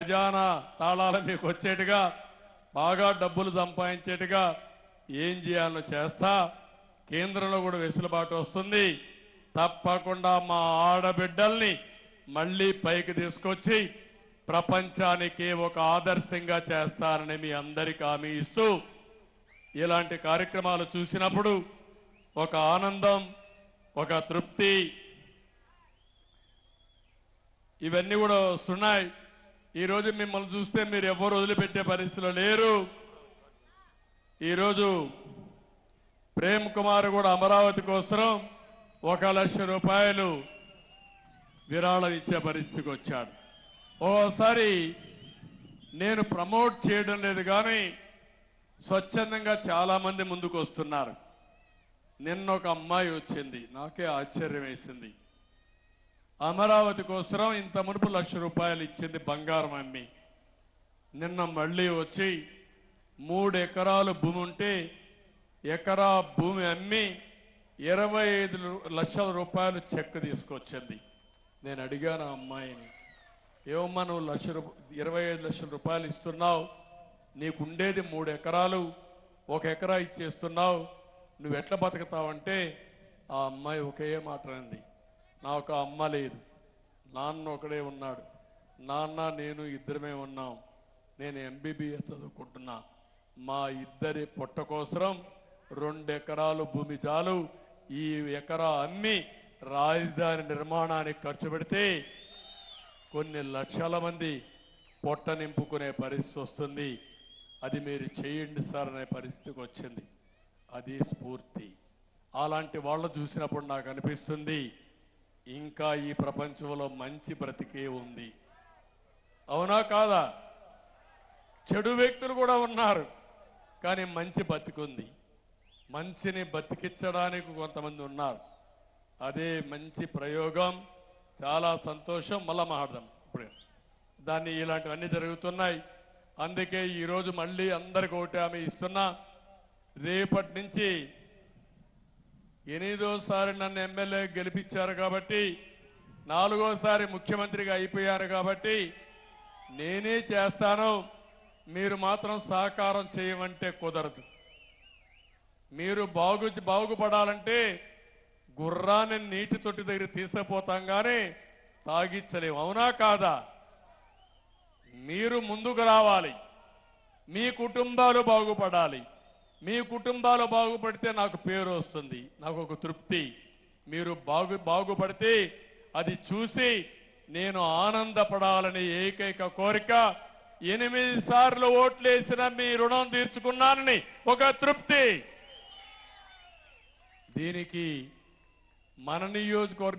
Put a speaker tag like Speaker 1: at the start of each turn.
Speaker 1: ఖజానా తాళాలు మీకు వచ్చేట్టుగా బాగా డబ్బులు సంపాదించేట్టుగా ఏం చేయాలో చేస్తా. కేంద్రంలో కూడా వెసులుబాటు వస్తుంది. తప్పకుండా మా ఆడబిడ్డల్ని మళ్లీ పైకి తీసుకొచ్చి ప్రపంచానికి ఒక ఆదర్శంగా చేస్తానని మీ అందరికీ హామీ ఇస్తూ ఇలాంటి కార్యక్రమాలు చూసినప్పుడు ఒక ఆనందం, ఒక తృప్తి ఇవన్నీ కూడా వస్తున్నాయి. ఈరోజు మిమ్మల్ని చూస్తే మీరు ఎవరు వదిలిపెట్టే పరిస్థితిలో లేరు. ఈరోజు ప్రేమ్ కుమార్ కూడా అమరావతి కోసం 1 లక్ష రూపాయలు విరాళం ఇచ్చే పరిస్థితికి వచ్చాడు. ఓసారి నేను ప్రమోట్ చేయడం లేదు కానీ స్వచ్ఛందంగా చాలా మంది ముందుకు వస్తున్నారు. నిన్న ఒక అమ్మాయి వచ్చింది, నాకే ఆశ్చర్యం వేసింది. అమరావతి కోసం ఇంత మునుపు 1 లక్ష రూపాయలు ఇచ్చింది బంగారం అమ్మి. నిన్న మళ్ళీ వచ్చి 3 ఎకరాలు భూమి ఉంటే ఎకరా భూమి అమ్మి 25 లక్షల రూపాయలు చెక్ తీసుకొచ్చింది. నేను అడిగాను ఆ అమ్మాయిని, ఏమమ్మా నువ్వు 25 లక్షల రూపాయలు ఇస్తున్నావు, నీకుండేది 3 ఎకరాలు, 1 ఎకరా ఇచ్చేస్తున్నావు, నువ్వెట్లా బతుకుతావంటే ఆ అమ్మాయి ఒకే మాట అంది, నాకు అమ్మ లేదు, నాన్న ఒకడే ఉన్నాడు, నాన్న నేను ఇద్దరమే ఉన్నాం, నేను ఎంబీబీఎస్ చదువుకుంటున్నా, మా ఇద్దరి పొట్ట కోసం 2 ఎకరాలు భూమి చాలు, ఈ ఎకరా అమ్మి రాజధాని నిర్మాణానికి ఖర్చు పెడితే కొన్ని లక్షల మంది పొట్ట నింపుకునే పరిస్థితి వస్తుంది, అది మీరు చేయండి సార్ అనే పరిస్థితికి వచ్చింది. అది స్ఫూర్తి. అలాంటి వాళ్ళు చూసినప్పుడు నాకు అనిపిస్తుంది ఇంకా ఈ ప్రపంచంలో మంచి బ్రతికే ఉంది. అవునా కాదా? చెడు వ్యక్తులు కూడా ఉన్నారు కానీ మంచి బతికుంది. మంచిని బతికించడానికి కొంతమంది ఉన్నారు. అదే మంచి ప్రయోగం. చాలా సంతోషం. మళ్ళా మాట్లాడదాం ఇప్పుడే. దాన్ని ఇలాంటివన్నీ జరుగుతున్నాయి. అందుకే ఈరోజు మళ్ళీ అందరికీ ఒకటి హామీ ఇస్తున్నా, రేపటి నుంచి 8వ నన్ను ఎమ్మెల్యే గెలిపించారు కాబట్టి 4వసారి ముఖ్యమంత్రిగా అయిపోయారు కాబట్టి నేనే చేస్తాను, మీరు మాత్రం సహకారం చేయమంటే కుదరదు. మీరు బాగుపడాలంటే గుర్రాన్ని నీటి తొట్టి దగ్గర తీసుకుపోతాం కానీ తాగిచ్చలేము. అవునా కాదా? మీరు ముందుకు రావాలి, మీ కుటుంబాలు బాగుపడాలి. మీ కుటుంబాలు బాగుపడితే నాకు పేరు వస్తుంది, నాకు ఒక తృప్తి. మీరు బాగుపడితే అది చూసి నేను ఆనందపడాలని ఏకైక కోరిక. 8 సార్లు ఓట్లేసిన మీ రుణం తీర్చుకున్నానని ఒక తృప్తి. దీనికి మన నియోజకవర్గం